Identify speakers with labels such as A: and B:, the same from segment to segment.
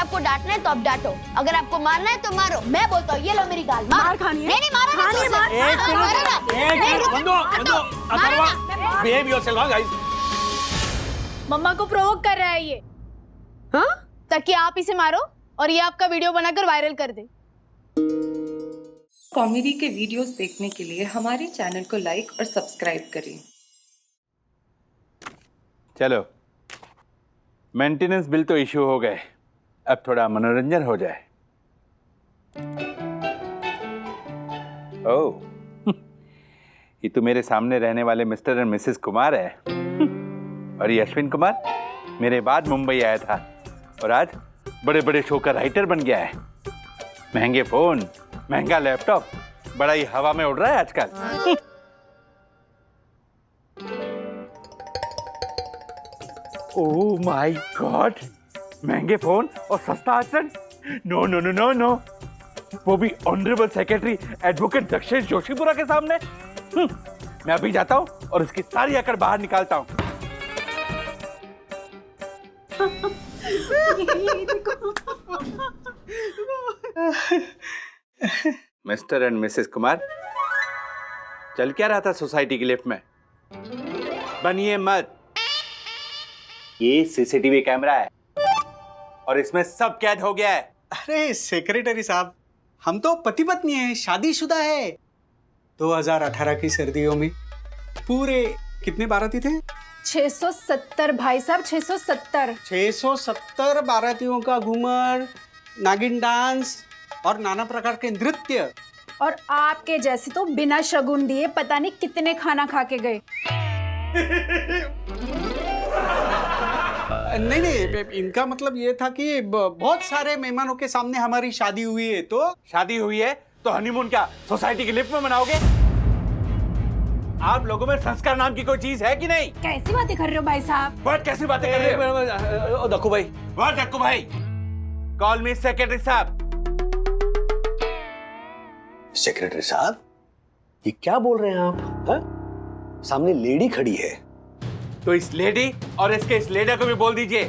A: आपको डांटना है तो आप डांटो, अगर आपको मारना है तो मारो। मैं बोलता हूँ, ये लो मेरी गाल, मार खानी है। नहीं मारो ना,
B: बिहेव योरसेल्फ गाइस।
C: मम्मा को प्रोवोक कर रहा है ये, हाँ, ताकि आप इसे मारो और ये आपका वीडियो बनाकर वायरल कर दे।
D: कॉमेडी के वीडियोस देखने के लिए हमारे चैनल को लाइक और सब्सक्राइब करें।
E: चलो, मेंटेनेंस बिल तो इश्यू हो गए, अब थोड़ा मनोरंजन हो जाए। ओह, ये तो मेरे सामने रहने वाले मिस्टर एंड मिसेस कुमार है। और ये अश्विन कुमार मेरे बाद मुंबई आया था और आज बड़े बड़े शो का राइटर बन गया है। महंगे फोन, महंगा लैपटॉप, बड़ा ही हवा में उड़ रहा है आजकल। ओह माय गॉड, महंगे फोन और सस्ता आसन। No no no no no, वो भी honourable secretary advocate Dakshesh Joshipura के सामने। मैं अभी जाता हूँ और उसकी सारी अकड़ बाहर निकालता हूँ। मिस्टर एंड मिसेस कुमार, चल क्या रहा था सोसाइटी की लिफ्ट में? बनिए मत, ये सीसीटीवी कैमरा है और इसमें सब कैद हो गया है।
F: अरे सेक्रेटरी साहब, हम तो पति पत्नी हैं, शादीशुदा है। 2018 की सर्दियों में पूरे कितने बाराती थे?
C: 670 भाई साहब, 670।
F: 670 बारातियों का घूमर, नागिन डांस और नाना प्रकार के नृत्य।
C: और आपके जैसे तो बिना शगुन दिए पता नहीं कितने खाना खा के गए।
F: नहीं नहीं, इनका मतलब ये था कि बहुत सारे मेहमानों के सामने हमारी शादी हुई है। तो
E: शादी हुई है तो हनीमून क्या सोसाइटी की लिफ्ट में मनाओगे? आप लोगों में संस्कार नाम की कोई चीज है कि नहीं?
C: कैसी बातें कर रहे हो भाई साहब?
E: बहुत कैसी बातें कर रहे हो?
B: दक्कू भाई,
E: बहुत दक्कू भाई, कॉल मी सेक्रेटरी साहब।
B: सेक्रेटरी साहब, ये क्या बोल रहे हैं आप? हा? सामने लेडी खड़ी है।
E: तो इस लेडी और इसके इस लेडर को भी बोल दीजिए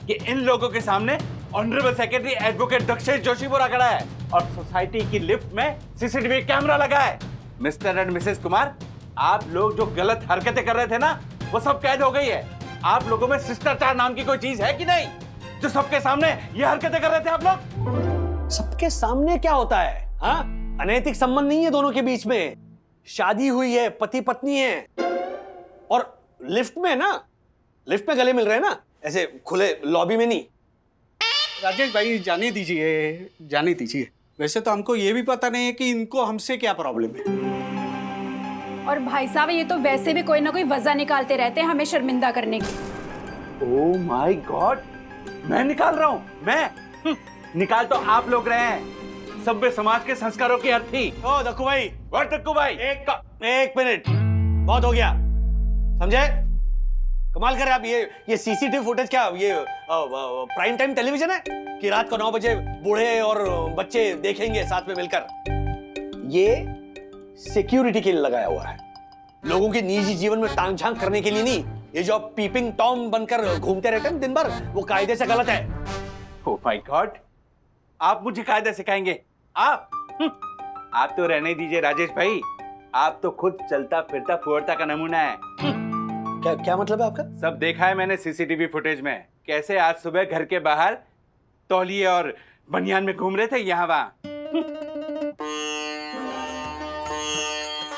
E: कि इन लोगों के सामने honourable secretary advocate Dakshesh Joshipura खड़ा है और सोसाइटी की लिफ्ट में सीसीटीवी कैमरा लगा है। मिस्टर एंड मिसेस कुमार, आप लोग जो गलत हरकतें कर रहे थे ना, वो सब कैद हो गई है। आप लोगों में शिष्टाचार नाम की कोई चीज है कि नहीं, जो सबके सामने ये हरकतें कर रहे थे आप लोग?
B: सबके सामने क्या होता है? हाँ, अनैतिक संबंध नहीं है दोनों के बीच में। शादी हुई है, पति पत्नी है, और लिफ्ट में ना, लिफ्ट में गले मिल रहे हैं ना, ऐसे खुले लॉबी में नहीं।
F: राजेश भाई, जाने दीजिए, जाने दीजिए। वैसे तो हमको ये भी पता नहीं है कि इनको हमसे क्या प्रॉब्लम है।
C: और भाई साहब, ये तो वैसे भी कोई ना कोई वजह निकालते रहते हैं हमें शर्मिंदा करने की।
E: ओह माय गॉड, मैं निकाल रहा हूँ? मैं निकाल तो आप लोग रहे हैं, सभ्य समाज के संस्कारों की अर्थी।
B: ओ दक्कू भाई,
E: व्हाट दक्कू भाई?
B: एक मिनट, बहुत हो गया, समझे? कमाल कर रहे आप। ये सीसीटीवी फुटेज क्या ये प्राइम टाइम टेलीविजन है कि रात को 9 बजे बूढ़े और बच्चे देखेंगे साथ में मिलकर? ये सिक्योरिटी के लिए लगाया हुआ है, लोगों के निजी जीवन में टांग झांक करने के लिए नहीं। ये जो पीपिंग टॉम बनकर घूमते रहते हैं दिन भर, वो कायदे से गलत है।
E: ओह माय गॉड, आप मुझे कायदे सिखाएंगे? आप आप तो रहने दीजिए राजेश भाई, आप तो खुद चलता फिरता फुहड़ता का नमूना है।
B: क्या मतलब है आपका?
E: सब देखा है मैंने सीसीटीवी फुटेज में, कैसे आज सुबह घर के बाहर तौलिए और बनियान में घूम रहे थे यहाँ वहाँ।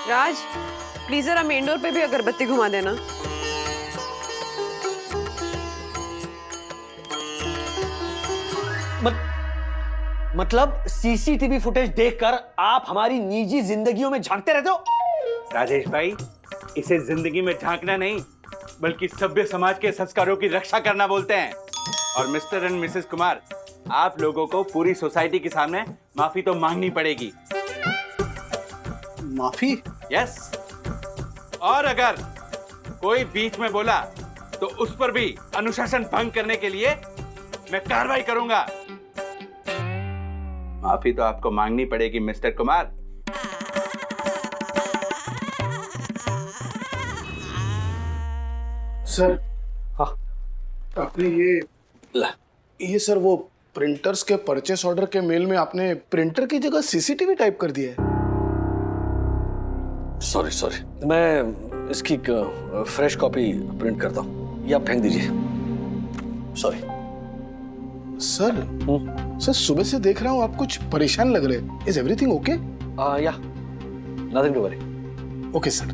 G: राज, प्लीज जरा मेन डोर पे भी अगरबत्ती घुमा देना।
B: मतलब सीसीटीवी फुटेज देखकर आप हमारी निजी जिंदगियों में झांकते रहते हो?
E: राजेश भाई, इसे जिंदगी में झांकना नहीं, बल्कि सभ्य समाज के संस्कारों की रक्षा करना बोलते हैं। और मिस्टर एंड मिसेस कुमार, आप लोगों को पूरी सोसाइटी के सामने माफी तो मांगनी पड़ेगी।
F: माफी?
E: यस, और अगर कोई बीच में बोला तो उस पर भी अनुशासन भंग करने के लिए मैं कार्रवाई करूंगा। माफी तो आपको मांगनी पड़ेगी मिस्टर कुमार।
H: सर,
B: हाँ,
H: आपने ये
B: सर वो
H: प्रिंटर्स के परचेस ऑर्डर के मेल में आपने प्रिंटर की जगह सीसीटीवी टाइप कर दिया है।
B: सॉरी मैं इसकी फ्रेश कॉपी प्रिंट करता हूँ, ये आप फेंक दीजिए। सॉरी
H: सर सुबह से देख रहा हूँ आप कुछ परेशान लग रहे। Is everything okay?
B: या nothing to worry.
H: Okay sir.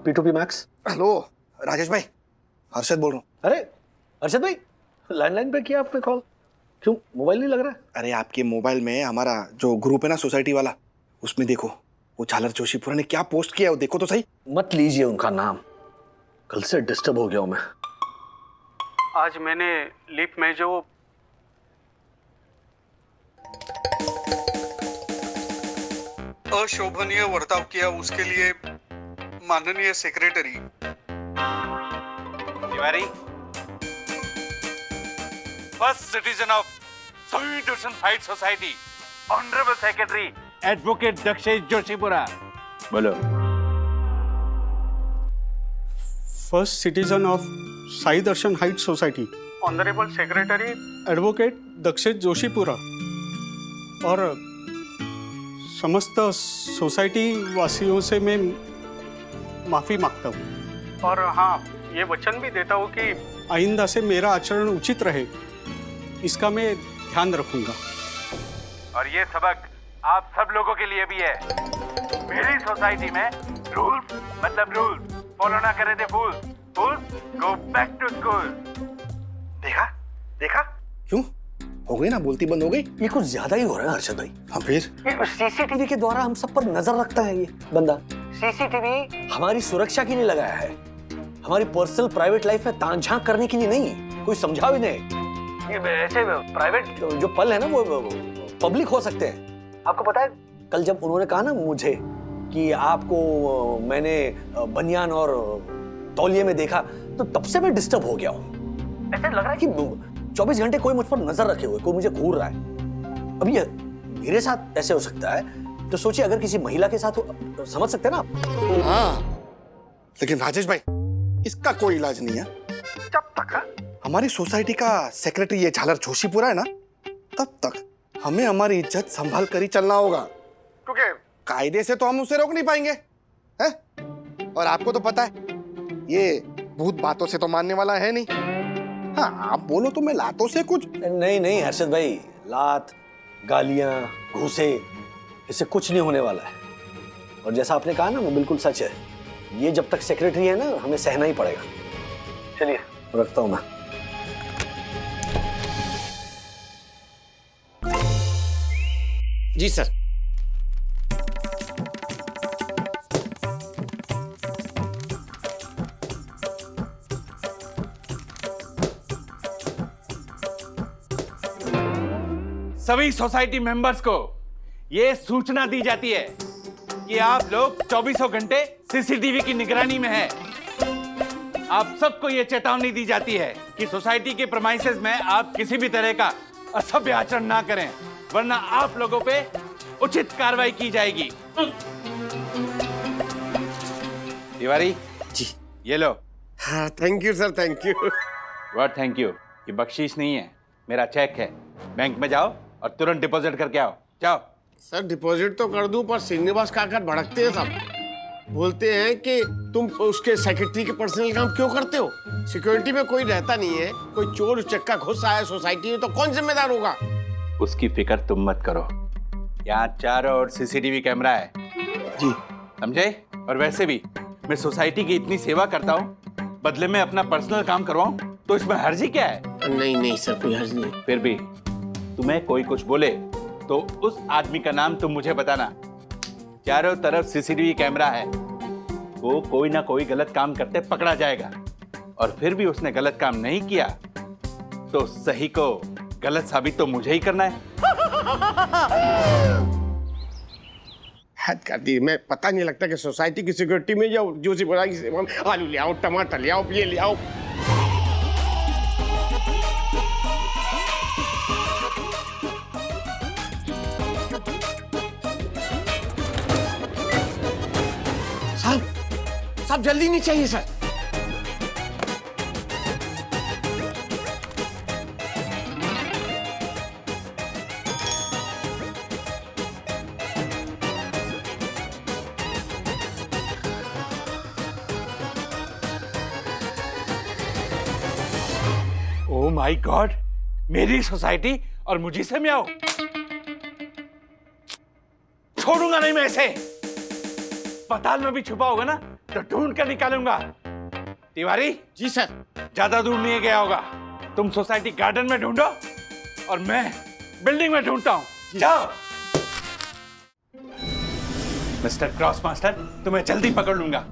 B: P2P max.
I: Hello Rajesh भाई, हर्षद बोल रहा हूँ।
B: अरे अर्षद भाई, लैंडलाइन पे किया आपने कॉल, क्यों मोबाइल नहीं लग रहा है?
I: अरे आपके मोबाइल में हमारा जो ग्रुप है ना सोसाइटी वाला, उसमें देखो वो झालर जोशीपुरा ने क्या पोस्ट किया है, वो देखो तो सही।
B: मत लीजिए उनका नाम, कल से डिस्टर्ब हो गया हूं मैं।
F: आज मैंने लिप में जो अशोभनीय वर्ताव किया उसके लिए माननीय secretary
E: Tiwari, first citizen of sweet ocean height society, honourable secretary advocate Dakshesh Joshipura. बोलो।
F: First citizen of Sai Darshan height society, honourable secretary advocate Dakshesh Joshipura और समस्त सोसाइटी वासियों से मैं माफ़ी मांगता हूँ। और हाँ, ये वचन भी देता हूँ कि आइंदा से मेरा आचरण उचित रहे, इसका मैं ध्यान रखूंगा।
E: और ये सबक आप सब लोगों के लिए भी है। मेरी सोसाइटी में रूल्स मतलब रूल्स फॉलो ना करे थे फूल, गो बैक टू स्कूल।
I: देखा देखा, क्यों हो गई ना, बोलती बंद हो गई।
B: ये कुछ ज्यादा ही हो रहा है हर्षद भाई।
I: हाँ फिर
B: सीसीटीवी के द्वारा हम सब पर नजर रखता है ये बंदा। सीसीटीवी हमारी सुरक्षा के लिए लगाया है, हमारी पर्सनल प्राइवेट लाइफ में ताक-झांक करने के लिए नहीं। कोई समझा भी नहीं, ये ऐसे प्राइवेट जो पल है ना वो पब्लिक हो सकते हैं। आपको पता है कल जब उन्होंने कहा ना मुझे कि आपको मैंने बनियान और तौलिए में देखा, तो तब से मैं डिस्टर्ब हो गया हूँ। ऐसा लग रहा है कि 24 घंटे कोई मुझ पर नजर रखे हुए, कोई मुझे घूर रहा है। अब ये मेरे साथ ऐसे हो सकता है, तो सोचिए अगर किसी महिला के साथ हो, समझ सकते हैं ना।
I: हाँ, लेकिन राजेश भाई इसका कोई इलाज नहीं है। जब तक हमारी सोसाइटी का सेक्रेटरी ये झालर जोशीपुरा है ना, तब तक हमें हमारी इज्जत संभाल कर ही चलना होगा, क्योंकि कायदे से तो हम उसे रोक नहीं पाएंगे, हैं? और आपको तो पता है ये भूत बातों से तो मानने वाला है नहीं। हाँ, आप बोलो तो मैं लातों से कुछ
B: नहीं हर्षद भाई, लात गालियां घूसे इससे कुछ नहीं होने वाला है। और जैसा आपने कहा ना वो बिल्कुल सच है, ये जब तक सेक्रेटरी है ना हमें सहना ही पड़ेगा। चलिए रखता हूं मैं।
I: जी सर।
E: सभी सोसाइटी मेंबर्स को ये सूचना दी जाती है कि आप लोग 24 घंटे सीसीटीवी की निगरानी में हैं। आप सबको ये चेतावनी दी जाती है कि सोसाइटी के प्रेमाइसेस में आप किसी भी तरह का असभ्य आचरण ना करें, वरना आप लोगों पे उचित कार्रवाई की जाएगी। तिवारी
I: जी
E: ये लो।
I: हाँ thank you sir, thank you.
E: What thank you? ये बख्शीश नहीं है, मेरा चेक है। बैंक में जाओ और तुरंत डिपॉजिट करके आओ, जाओ।
J: सर डिपॉजिट तो कर दूं, पर श्रीनिवास काका भड़कते हैं सब। बोलते हैं कि तुम उसके सेक्रेटरी के पर्सनल काम क्यों करते हो? सिक्योरिटी में कोई रहता नहीं है, कोई चोर उचक्का घुस आया सोसाइटी में तो कौन जिम्मेदार होगा?
E: उसकी फिक्र तुम मत करो, यहाँ चारों ओर सीसीटीवी कैमरा है
I: जी,
E: समझे? और वैसे भी मैं सोसाइटी की इतनी सेवा करता हूँ, बदले में अपना पर्सनल काम करवाऊँ तो इसमें हर्जी क्या है?
J: नहीं सर, कोई हर्ज नहीं।
E: फिर भी तुम्हें कोई कुछ बोले तो उस आदमी का नाम तुम मुझे बताना। चारों तरफ सीसीटीवी कैमरा है, वो कोई ना कोई गलत काम करते पकड़ा जाएगा। और फिर भी उसने गलत काम नहीं किया तो सही को गलत साबित तो मुझे ही करना है।
J: हद कर दी। मैं पता नहीं लगता कि सोसाइटी की सिक्योरिटी में जाओ, जो सी बोला कि आलू ले आओ, टमाटर ले आओ, ये ले आओ। साहब जल्दी नहीं चाहिए सर।
E: ओह माय गॉड, मेरी सोसाइटी और मुझे से म्याओ। छोड़ूंगा नहीं मैं इसे। पताल में भी छुपा होगा ना तो ढूंढ कर निकालूंगा। तिवारी
J: जी सर।
E: ज्यादा दूर नहीं गया होगा, तुम सोसाइटी गार्डन में ढूंढो और मैं बिल्डिंग में ढूंढता हूं। जाओ। मिस्टर क्रॉस मास्टर, तुम्हें जल्दी पकड़ लूंगा।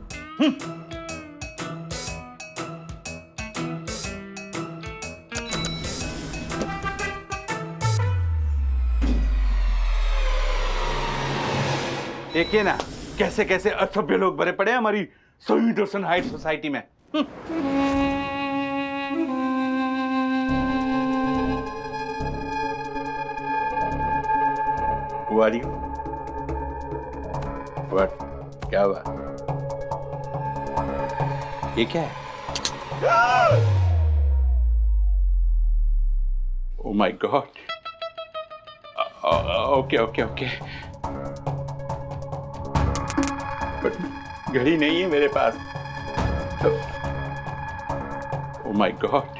E: देखिए ना कैसे कैसे असभ्य लोग भरे पड़े हैं हमारी शहीद दर्शन हाइट सोसाइटी में। Who are you? What? क्या हुआ? ये क्या है? Oh my God! Okay. But घड़ी नहीं है मेरे पास। Oh my God!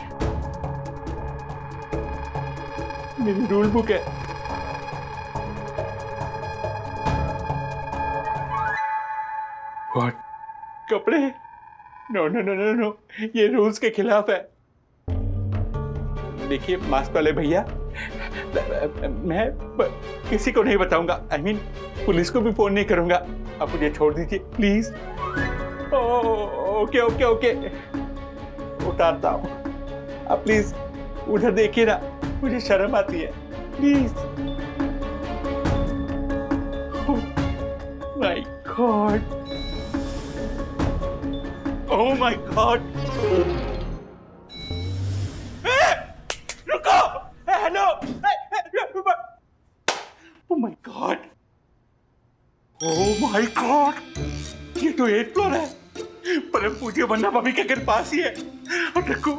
E: मेरी रूल बुक है। What? कपड़े? No, ये रूल्स के खिलाफ है। देखिए मास्क वाले भैया, मैं किसी को नहीं बताऊंगा। I mean, पुलिस को भी फोन नहीं करूंगा। आप मुझे छोड़ दीजिए प्लीज। ओके उतारता हूँ। आप प्लीज उधर देखिए ना, मुझे शर्म आती है please. My god, oh my god. रुको, hello. Oh my god, oh my god, ये तो 8th फ्लोर है। परम पूज्य वन्ना भाभी के घर पास ही है। और देखो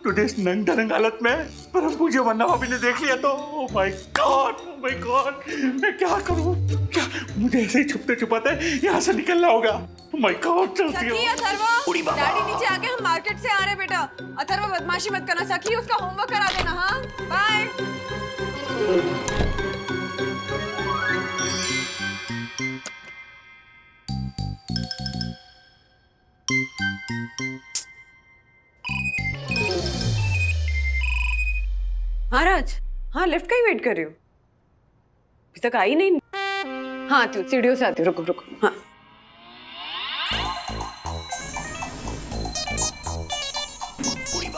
E: टुडे नंग धरंग हालत में परम पूज्य वन्ना भाभी ने देख लिया तो ओह माय गॉड, मैं क्या करूं? क्या मुझे ऐसे ही छुपते छुपाते यहाँ से निकलना होगा? ओह माय गॉड, चलती हो।
G: डैडी नीचे आके हम मार्केट से आ रहे बेटा। अथर्व बदमाशी मत करना। सखी उसका होमवर्क करा देना। हाँ बाय। महाराज, हाँ लिफ्ट का ही वेट कर रही हूँ। अभी तक आई नहीं। हाँ आती हूँ, सीढ़ियों से आती हूँ। रुको। हाँ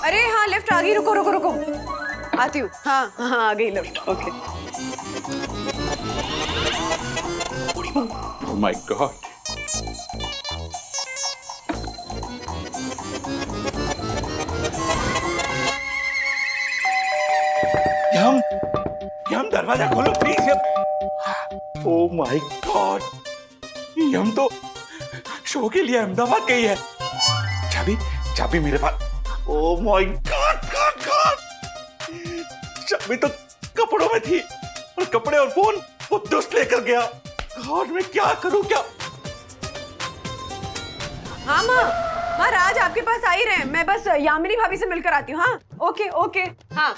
G: अरे हाँ लिफ्ट आ गई। रुको आती हूँ। हाँ आ गई lift. Okay.
E: Oh my god, Yam दरवाजा खोलो please. Oh my god, Yam तो शो के लिए अहमदाबाद गई है। चाबी मेरे पास। ओह माय गॉड, चाबी तो कपड़ों में थी और कपड़े और फोन वो दुष्ट लेकर गया। गॉड, मैं क्या करूं? क्या?
G: हाँ माँ राज आपके पास आ ही रहे हैं। मैं बस यामिनी भाभी से मिलकर आती हूँ। हाँ ओके। हाँ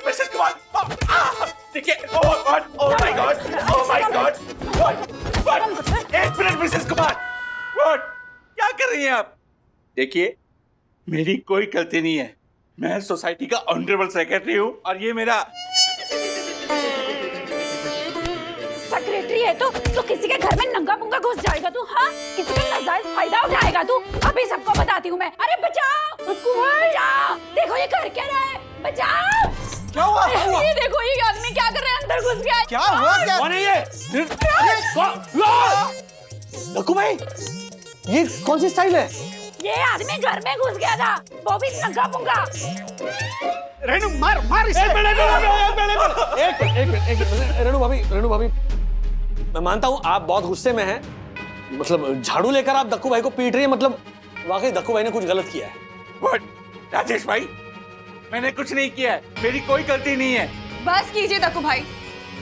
E: मिसेस कुमार, देखिए। ओह माय गॉड, एक मिनट मिसेस कुमार, क्या कर रही हैं आप? देखिए मेरी कोई गलती नहीं है। मैं सोसाइटी का ऑनरेबल सेक्रेटरी हूँ और ये मेरा
A: सेक्रेटरी है तो किसी के घर में नंगा पुंगा घुस जाएगा तू? हाँ, किसी का नाजायज फायदा उठाएगा तू? अभी सबको बताती हूँ मैं। अरे बचाओ, बचाओ, देखो ये कर क्या रहा है, बचाओ।
B: क्या हुआ?
A: ये देखो ये आदमी क्या कर रहा है, अंदर घुस गया।
B: क्या हुआ? क्या? कौन है ये? दक्कू भाई, ये कौन सी स्टाइल है?
A: ये आदमी घर में घुस गया था, वो भी नंगा पुंगा।
B: रेणु मार इसे। एक मिनट रेणु भाभी, मैं मानता हूँ आप बहुत गुस्से में हैं। मतलब झाड़ू लेकर आप दक्कू भाई को पीट रही है, मतलब वाकई दक्कू भाई ने कुछ गलत किया है।
E: व्हाट? राजेश भाई, मैंने कुछ नहीं किया है, मेरी कोई गलती नहीं है।
G: बस कीजिए दक्कू भाई,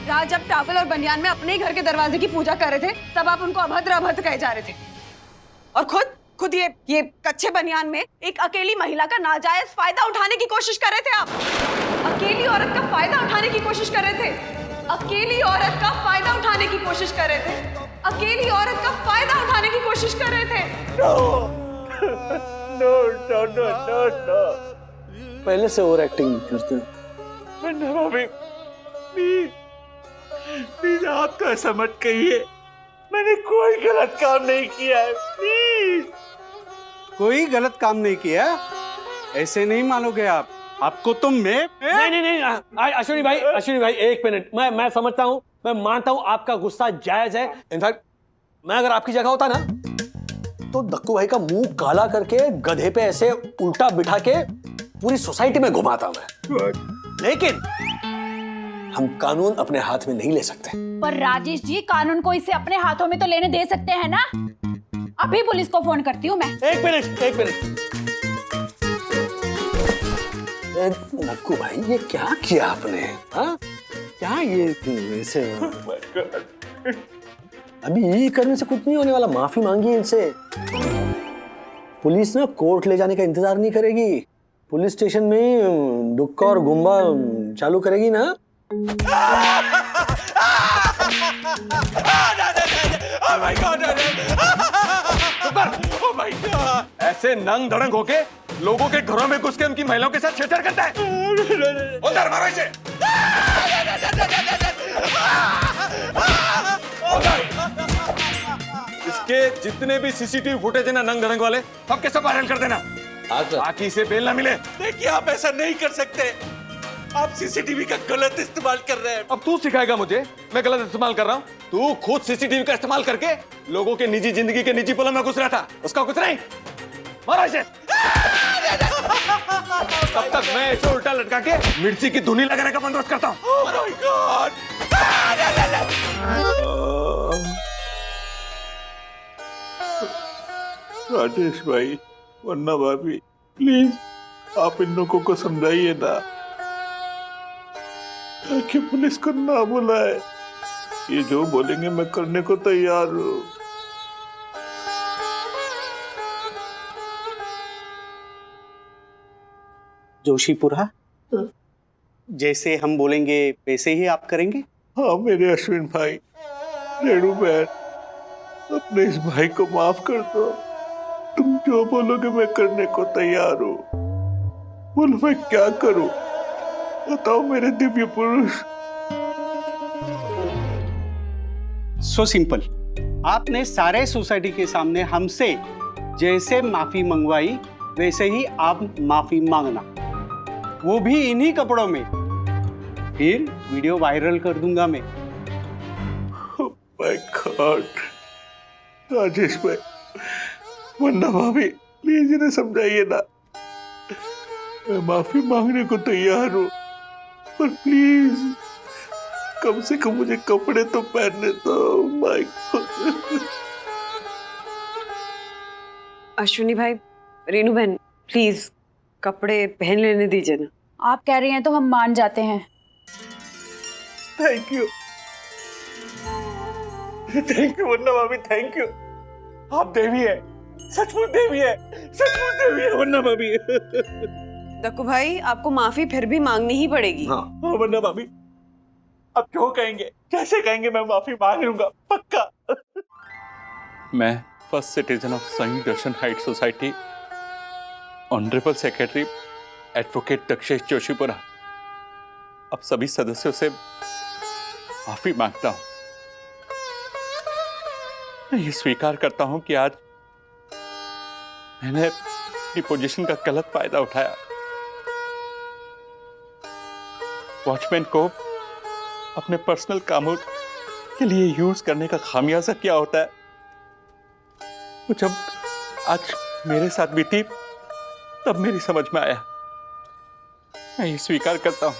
G: राज जब टावल और बनियान में अपने ही घर के दरवाजे की पूजा कर रहे थे तब आप उनको अभद्र अभद्र कहे जा रहे थे, और खुद ये कच्चे बनियान में एक अकेली महिला का नाजायज फायदा उठाने की कोशिश कर रहे थे आप। अकेली औरत का फायदा उठाने की कोशिश कर रहे थे, अकेली औरत का फायदा उठाने की कोशिश कर रहे थे, अकेली औरत का फायदा उठाने की कोशिश कर रहे थे।
E: नो।
B: पहले से ओवर एक्टिंग करते हो।
E: वंदना भाभी, प्लीज आप तो ऐसा मत कहिए, मैंने कोई गलत काम नहीं किया है, प्लीज।
F: कोई गलत काम नहीं किया, ऐसे नहीं मानोगे आप। आपको तो
B: नहीं, अश्विनी भाई एक मिनट। मैं समझता हूँ, मैं मानता हूँ आपका गुस्सा जायज है। इनफैक्ट मैं अगर आपकी जगह होता ना तो दक्कू भाई का मुंह काला करके गधे पे ऐसे उल्टा बिठा के पूरी सोसाइटी में घुमाता मैं। लेकिन हम कानून अपने हाथ में नहीं ले सकते।
A: पर राजेश जी, कानून को इसे अपने हाथों में तो लेने दे सकते हैं ना। अभी पुलिस को फोन करती हूँ मैं।
B: एक मिनट। दक्कू भाई, ये क्या किया आपने? हाँ, क्या ये ऐसे? अभी ये करने से कुछ नहीं होने वाला, माफी मांगिए इनसे। पुलिस ना कोर्ट ले जाने का इंतजार नहीं करेगी, पुलिस स्टेशन में डुक्का और गुम्बा चालू करेगी ना।
E: ऐसे नंग धड़ंग होके लोगों के घरों में घुस के उनकी महिलाओं के साथ छेड़छाड़ करता है। उधर मारो इसे। इसके जितने भी सीसीटीवी फुटेज है ना नंग धड़ंग वाले, सबके सब वायरल कर देना ताकि इसे बेल ना मिले। देखिए, आप ऐसा नहीं कर सकते, आप सीसीटीवी का गलत इस्तेमाल कर रहे हैं। अब तू सिखाएगा मुझे मैं गलत इस्तेमाल कर रहा हूँ? तू खुद सीसीटीवी का इस्तेमाल करके लोगों के निजी जिंदगी के निजी पलों में घुस रहा था, उसका कुछ नहीं। मारो इसे। तब तक मैं इसे उल्टा लटका के मिर्ची की धुनी लगाने का बंदोबस्त करता हूँ। Oh my God!
K: राजेश भाई, वन्ना भाभी, प्लीज आप इन लोगों को समझाइए ना कि पुलिस को ना बुलाए। ये जो बोलेंगे मैं करने को तैयार हूँ।
F: जोशीपुरा, जैसे हम बोलेंगे वैसे ही आप करेंगे?
K: हाँ मेरे अश्विन भाई, रेणु बहन, अपने इस भाई को माफ कर दो। तुम जो बोलोगे मैं करने को तैयार हूँ। बोलो मैं क्या करूँ, बताओ मेरे दिव्य पुरुष।
F: सो सिंपल, आपने सारे सोसाइटी के सामने हमसे जैसे माफी मंगवाई वैसे ही आप माफी मांगना, वो भी इन्हीं कपड़ों में। फिर वीडियो वायरल कर दूंगा मैं।
K: माय गॉड, राजेश भाई, वन्ना भाभी, प्लीज इन्हें समझाइए ना। मैं माफी मांगने को तैयार हूँ, पर प्लीज कम से कम मुझे कपड़े तो पहनने दो। My God.
G: अश्विनी भाई, रेणु बहन, प्लीज कपड़े पहन लेने दीजिए ना।
A: आप कह रही हैं तो हम मान जाते हैं।
K: थैंक यू वन्ना भाभी, थैंक यू। आप देवी है, सचमुच देवी है, सचमुच देवी है वन्ना भाभी।
G: दक्कू भाई, आपको माफी फिर भी मांगनी ही पड़ेगी।
K: हाँ वन्ना भाभी, अब जो कहेंगे जैसे कहेंगे मैं माफी मांग लूंगा, पक्का।
E: मैं first citizen of Sai Darshan height society, honourable secretary advocate Dakshesh Joshipura, अब सभी सदस्यों से माफी मांगता हूं। मैं ये स्वीकार करता हूं कि आज मैंने अपनी पोजीशन का गलत फायदा उठाया। वॉचमैन को अपने पर्सनल कामों के लिए यूज करने का खामियाजा क्या होता है, वो जब आज मेरे साथ बीती तब मेरी समझ में आया। मैं ये स्वीकार करता हूं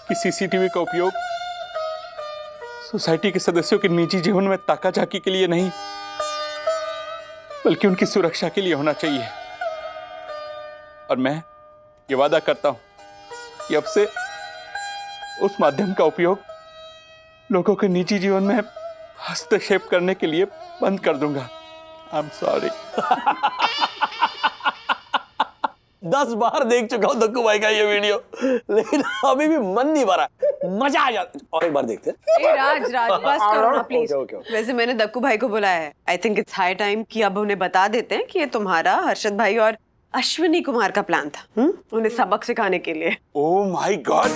E: कि सीसीटीवी का उपयोग सोसाइटी के सदस्यों के निजी जीवन में ताकाझाकी के लिए नहीं, बल्कि उनकी सुरक्षा के लिए होना चाहिए। और मैं ये वादा करता हूं कि अब से उस माध्यम का उपयोग लोगों के निजी जीवन में हस्तक्षेप करने के लिए बंद कर दूंगा। I am sorry.
B: 10 बार देख चुका हूं दक्कू भाई का ये वीडियो, लेकिन अभी भी मन नहीं भरा, मजा आ जाता। और एक बार देखते हैं।
G: ए राज बस करो ना प्लीज।
B: ओके।
G: वैसे मैंने दक्कू भाई को बुलाया है। I think it's high time कि अब उन्हें बता देते हैं कि ये तुम्हारा, हर्षद भाई और अश्विनी कुमार का प्लान था उन्हें सबक सिखाने के लिए।
E: ओह माय गॉड,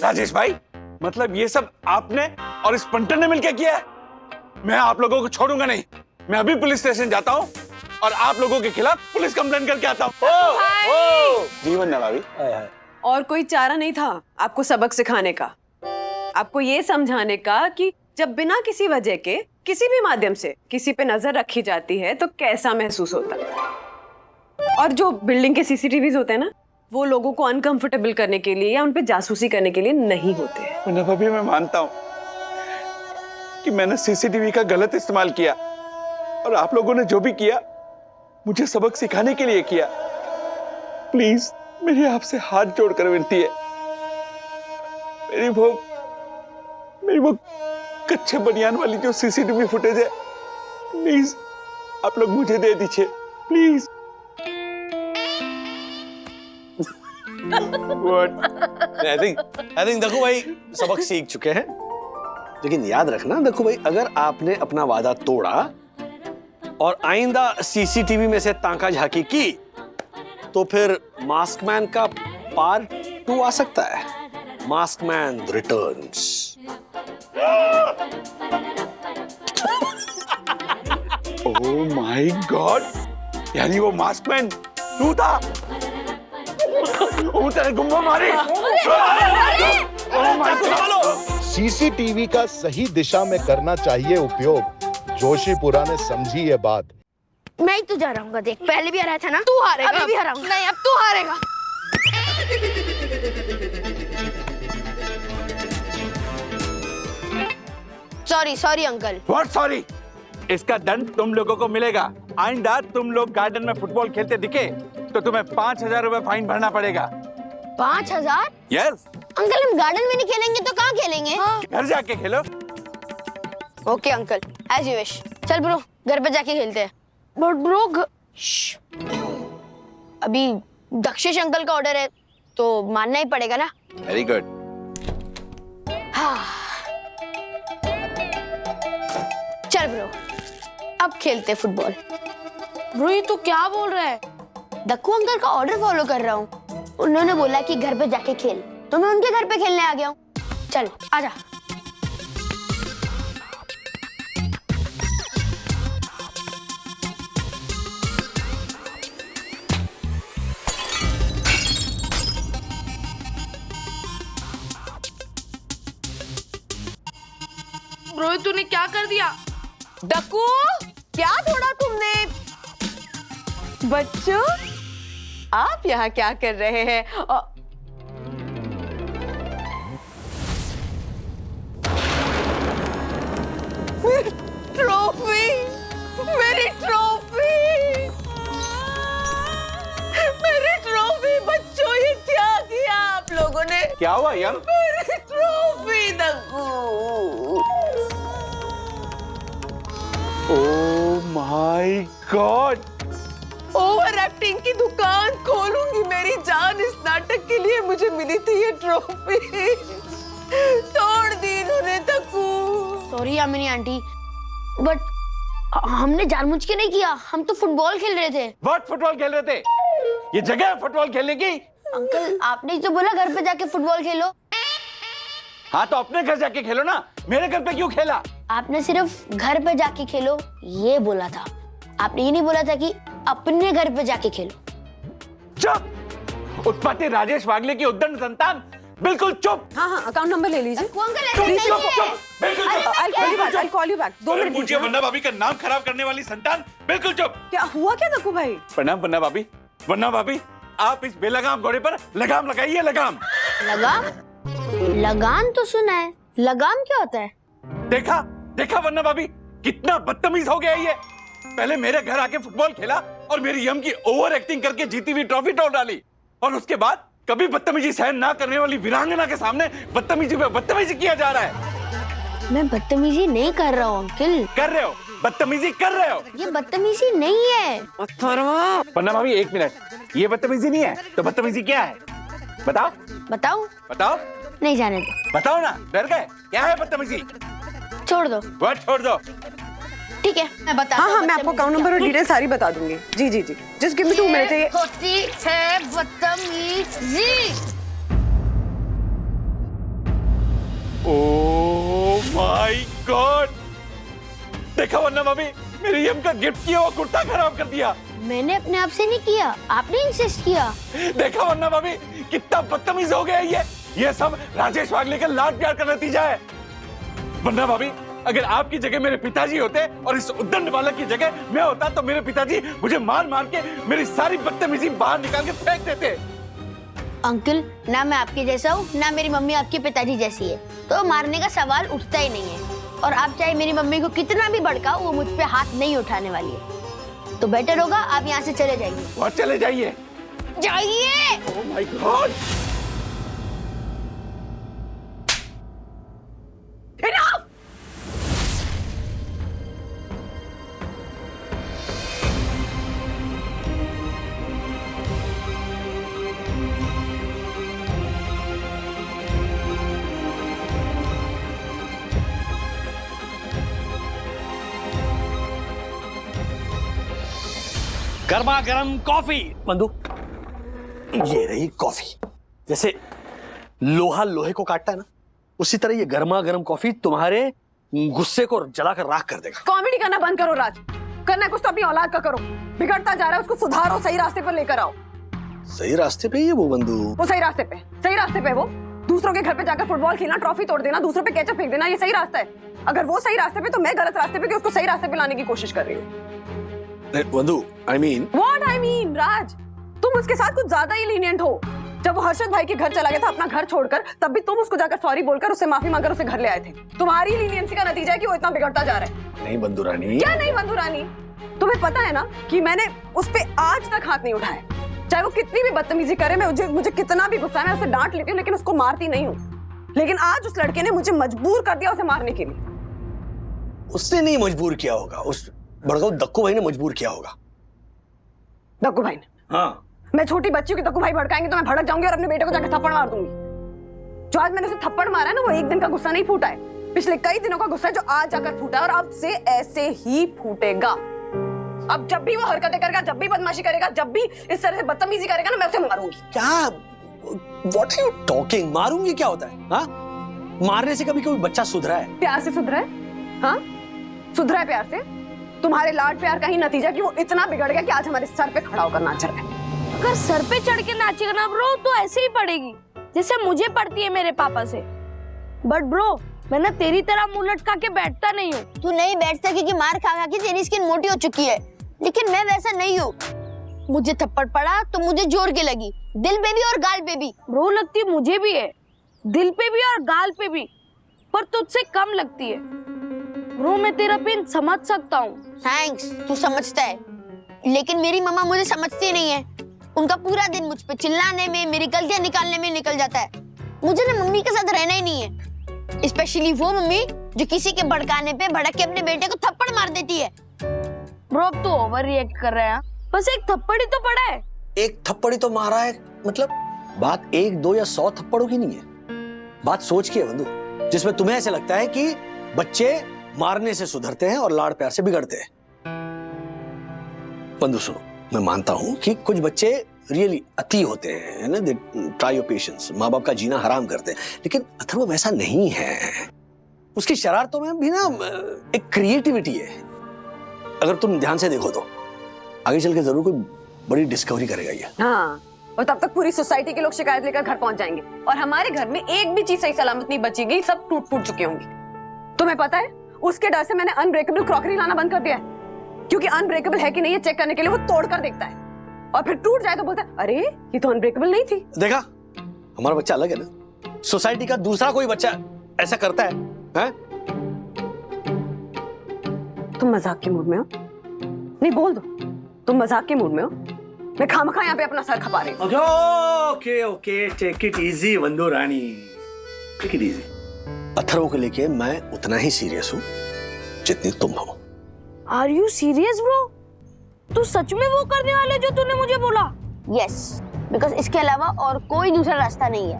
E: राजेश भाई, मतलब ये सब आपने और इस पंटर ने मिलकर किया है? मैं आप लोगों को छोड़ूंगा नहीं। मैं अभी पुलिस स्टेशन जाता हूँ और आप लोगों के खिलाफ पुलिस कंप्लेंट करके आता हूँ। जीवन ना भाभी।
G: और कोई चारा नहीं था आपको सबक सिखाने का, आपको ये समझाने का कि जब बिना किसी वजह के किसी भी माध्यम से किसी पे नजर रखी जाती है तो कैसा महसूस होता है। और जो बिल्डिंग के सीसीटीवीज होते हैं ना, वो लोगों को अनकंफर्टेबल करने के लिए या उन पे जासूसी करने के लिए नहीं होते हैं।
E: मुन्ना भाभी, मैं मानता हूँ कि मैंने सीसीटीवी का गलत इस्तेमाल किया और आप लोगों ने जो भी किया मुझे सबक सिखाने के लिए किया। प्लीज मेरी आपसे हाथ जोड़कर विनती है, मेरी वो कच्चे बनियान वाली जो सीसीटीवी फुटेज है, प्लीज आप लोग मुझे दे दीजिए, प्लीज।
B: आई थिंक दक्कू भाई सबक सीख चुके हैं, लेकिन याद रखना दक्कू भाई, अगर आपने अपना वादा तोड़ा और आइंदा सीसीटीवी में से ताका झाकी की तो फिर मास्कमैन का पार्ट 2 आ सकता है, maskman returns.
E: Oh my God, यानी वो मास्कमैन तू था? वो तेरे गुम्बो मारी।
L: सीसीटीवी का सही दिशा में करना चाहिए उपयोग। जोशीपुरा ने समझी ये बात।
C: मैं ही तो जा रहा हूँ, देख पहले भी हराया था ना, तू हारेगा। अभी भी हराऊंगा। नहीं, अब तू हारेगा। Sorry uncle.
E: What sorry? इसका दंड तुम लोगों को मिलेगा। आइंदा तुम लोग गार्डन में फुटबॉल खेलते दिखे तो तुम्हें 5,000 रुपए फाइन भरना पड़ेगा।
C: 5,000?
E: यस।
C: अंकल, हम गार्डन में नहीं खेलेंगे तो कहाँ खेलेंगे?
E: घर जाके खेलो।
C: Okay uncle, as you wish. चल ब्रो, घर पे जाके खेलते हैं। बट ब्रो, अभी दक्षेश अंकल का ऑर्डर है तो मानना ही पड़ेगा ना।
E: Very good.
C: हाँ। चल ब्रो, अब खेलते फुटबॉल। ब्रो, ये तो क्या बोल रहा है? दक्कू अंकल का ऑर्डर फॉलो कर रहा हूँ। उन्होंने बोला कि घर पे जाके खेल, तो मैं उनके घर पे खेलने आ गया हूँ। चल आजा।
A: ब्रो, तूने क्या कर दिया?
G: दक्कू, क्या तोड़ा तुमने? बच्चों, आप यहाँ क्या कर रहे हैं? ट्रॉफी, मेरी ट्रॉफी, मेरी ट्रॉफी। बच्चों, ये क्या किया आप लोगों ने?
E: क्या हुआ यंग?
G: मेरी trophy Dakku.
E: Oh my God,
G: over acting की दुकान खोलूंगी मेरी जान। इस नाटक के लिए मुझे मिली थी ये ट्रॉफी, तोड़ दी इन्होंने Dakku.
C: Sorry Yamini aunty, but हमने जानबूझ के नहीं किया, हम तो फुटबॉल खेल रहे थे।
E: व्हाट फुटबॉल खेल रहे थे? ये जगह है फुटबॉल खेलने की?
C: अंकल, आपने ही तो बोला घर पे जाके फुटबॉल खेलो।
E: हाँ, तो अपने घर जाके खेलो ना, मेरे घर पे क्यों खेला?
C: आपने सिर्फ घर पे जाके खेलो ये बोला था, आपने ये नहीं बोला था कि अपने घर पे जाके खेलो।
E: चुप! उत्पत्ति राजेश वागले की उद्दंड संतान, बिल्कुल चुप।
G: हाँ, अकाउंट नंबर ले लीजिए।
E: बिल्कुल
G: कॉल यू बैक। 2 मिनट
E: मुझे वन्ना भाभी का नाम खराब करने वाली संतान, बिल्कुल चुप।
G: क्या हुआ क्या दक्कू भाई?
E: प्रणाम वन्ना भाभी। वन्ना भाभी, आप इस बेलगाम घोड़े पर लगाम लगाइए। लगाम?
C: लगाम तो सुना है, लगाम क्या होता है?
E: देखा वन्ना भाभी, कितना बदतमीज हो गया ये। पहले मेरे घर आके फुटबॉल खेला और मेरी यम की ओवर एक्टिंग करके जीती हुई ट्रॉफी तोड़ डाली, और उसके बाद कभी बदतमीजी सहन ना करने वाली वीरांगना के सामने बदतमीजी पे बदतमीजी किया जा रहा है।
C: मैं बदतमीजी नहीं कर रहा हूँ अंकल।
E: कर रहे हो, बदतमीजी कर रहे हो।
C: ये बदतमीजी नहीं है।
E: वरना भाभी 1 मिनट, ये बदतमीजी नहीं है तो बदतमीजी क्या है? बताओ
C: बताऊं?
E: बताओ।
C: नहीं जाने दो।
E: बताओ ना, डर गए? क्या है बदतमीजी?
C: छोड़ दो।
E: what छोड़ दो?
C: ठीक है मैं बता।
G: हाँ, मैं आपको अकाउंट नंबर और डिटेल सारी बता दूंगी। जी जी जी, जस्ट गिव मी 2 मिनट। ये
C: होती है बदतमीजी।
E: ओह माय गॉड, देखा वरना भाभी मेरी यम का गिफ्ट किया हुआ कुर्ता खराब कर दिया।
C: मैंने अपने आप से नहीं किया, आपने इंसिस्ट किया।
E: देखा वरना भाभी कितना बदतमीज हो गया ये सब राजेश वागले का लाड प्यार का नतीजा है। वरना भाभी अगर आपकी जगह मेरे पिताजी होते और इस उद्दंड बालक की जगह मैं होता तो मेरे पिताजी मुझे मार मार के मेरी सारी बदतमीजी बाहर निकाल के फेंक देते।
C: अंकल, ना मैं आपके जैसा हूँ ना मेरी मम्मी आपके पिताजी जैसी है, तो मारने का सवाल उठता ही नहीं है। और आप चाहे मेरी मम्मी को कितना भी भड़काओ, वो मुझ पे हाथ नहीं उठाने वाली है। तो बेटर होगा आप यहाँ से चले जाइए।
E: और चले जाइए।
C: जाइए।
E: ओह माय गॉड।
B: गर्मा गर्म कॉफी। बंधु, ये रही कॉफी। जैसे लोहा लोहे को काटता है ना, उसी तरह ये गर्मा गर्म कॉफी तुम्हारे गुस्से को जलाकर राख कर देगा।
G: कॉमेडी करना बंद करो राज, करना कुछ तो अपनी औलाद का करो। बिगड़ता जा रहा है, उसको सुधारो, सही रास्ते पर लेकर आओ।
B: सही रास्ते पे ही है वो बंधु।
G: वो सही रास्ते पे वो। दूसरों के घर पे जाकर फुटबॉल खेलना, ट्रॉफी तोड़ देना, दूसरों पे केचप फेंक देना, ये सही रास्ता है? अगर वो सही रास्ते पे तो मैं गलत रास्ते पे कि उसको सही रास्ते पे लाने की कोशिश कर रही हूँ।
B: बंधु, I mean,
G: राज, तुम उसके साथ कुछ ज्यादा ही लीनियंट हो। जब वो हर्षद भाई के घर चला गया था अपना घर छोड़कर, तब भी तुम उसको जाकर सॉरी बोलकर उससे माफी मांगकर उसे घर ले आए थे। तुम्हारी लीनियंसी का नतीजा है कि वो इतना बिगड़ता जा रहा है।
B: नहीं बंधु रानी।
G: क्या नहीं बंधु रानी? तुम्हें पता है ना कि मैंने उस पे आज तक हाथ नहीं उठाया। चाहे वो कितनी भी बदतमीजी करे, मुझे कितना भी गुस्सा है, मैं उसे डांट लेती हूँ, लेकिन उसको मारती नहीं हूँ। लेकिन आज उस लड़के ने मुझे मजबूर कर दिया उसे मारने के लिए।
B: उसने नहीं मजबूर किया होगा, उस भड़काऊ दक्कू भाई ने मजबूर किया होगा।
G: दक्कू भाई ने?
B: हाँ।
G: मैं छोटी बच्ची की दक्कू भाई भड़काएंगे तो मैं भड़क जाऊंगी और अपने बेटे को जाकर थप्पड़ मार दूंगी। जो आज मैंने उसे थप्पड़ मारा है ना, वो एक दिन का गुस्सा नहीं फूटा है, पिछले कई दिनों का गुस्सा है जो आज जाकर फूटा है और अब से ऐसे ही फूटेगा। अब जब भी वो हरकतें करेगा, जब भी बदमाशी करेगा, जब भी इस तरह से बदतमीजी करेगा ना, मैं उसे मारूंगी।
B: क्या? What are you talking? मारूंगी क्या होता है? हाँ? मारने से कभी कोई बच्चा सुधरा है?
G: प्यार से सुधरा है? हाँ, सुधरा है प्यार से। तुम्हारे लाड प्यार का ही नतीजा कि वो इतना बिगड़ गया कि आज हमारे सर पे खड़ा होकर नाच रहा है।
C: अगर सर पे चढ़ के नाचेगा ना ब्रो, तो ऐसे ही पड़ेगी जैसे मुझे पड़ती है मेरे पापा से। बट ब्रो, मैं ना तेरी तरह मुंह लटका के बैठता नहीं हूँ। तू नहीं बैठता क्योंकि मार खा खा के तेरी स्किन मोटी हो चुकी है, लेकिन मैं वैसा नहीं हूँ। मुझे थप्पड़ पड़ा तो मुझे जोर के लगी, दिल पे भी और गाल पे भी। ब्रो, लगती मुझे भी है, दिल पे भी और गाल पे भी, पर तुझसे कम लगती है। ब्रो, मैं तेरा पेन समझ सकता हूँ। थैंक्स, तू समझता है, लेकिन मेरी मम्मा मुझे समझती नहीं है। उनका पूरा दिन मुझ पे चिल्लाने में, मेरी गलतियां निकालने में निकल जाता है। मुझे ना मम्मी के साथ रहना ही नहीं है, स्पेशली वो मम्मी जो किसी के भड़काने पे भड़क के अपने बेटे को थप्पड़ मार देती है। ब्रो, अब तू ओवर रिएक्ट कर रहा है। बस एक थप्पड़ ही तो पड़ा है।
B: एक थप्पड़ ही तो मारा है, मतलब बात 1, 2 या 100 थप्पड़ों की नहीं है। बात सोच की है बंधु, जिसमें तुम्हें ऐसे लगता है कि बच्चे मारने से सुधरते हैं और लाड़ प्यार से बिगड़ते हैं। बंधु सुनो, मैं मानता हूं कि कुछ बच्चे रियली अति होते हैं ना, दे ट्राई योर पेशेंस, माँ बाप का जीना हराम करते हैं, लेकिन अथर्व वैसा नहीं है। उसकी शरारतों में भी ना एक क्रिएटिविटी है। अगर तुम ध्यान से देखो तो आगे चल के जरूर कोई बड़ी डिस्कवरी करेगा ये।
G: हाँ, और तब तक पूरी सोसाइटी के लोग शिकायत लेकर घर पहुंच जाएंगे और हमारे घर में एक भी चीज सही सलामत नहीं बचेगी, सब टूट फूट चुकी होंगी। तुम्हें पता है, उसके डर से मैंने अनब्रेकेबल क्रॉकरी लाना बंद कर दिया है, क्योंकि अनब्रेकेबल है कि नहीं ये चेक करने के लिए वो तोड़ कर देखता है और फिर टूट जाए तो बोलता है अरे ये तो अनब्रेकेबल नहीं थी।
B: देखा, हमारा बच्चा अलग है ना, सोसाइटी का दूसरा कोई बच्चा ऐसा करता है, हैं?
G: तुम मजाक के मूड में हो? नहीं, बोल दो, तुम मजाक के मूड में हो? मैं खामखा यहाँ पे अपना सर खपा रही हूँ।
B: Okay okay take it easy वंदो रानी, टेक इट इजी। अथर्व को लेके मैं उतना ही सीरियस हूँ जितनी तुम हो।
C: Are you serious bro? तू सच में वो करने वाले जो तूने मुझे बोला? यस, बिकॉज इसके अलावा और कोई दूसरा रास्ता नहीं है।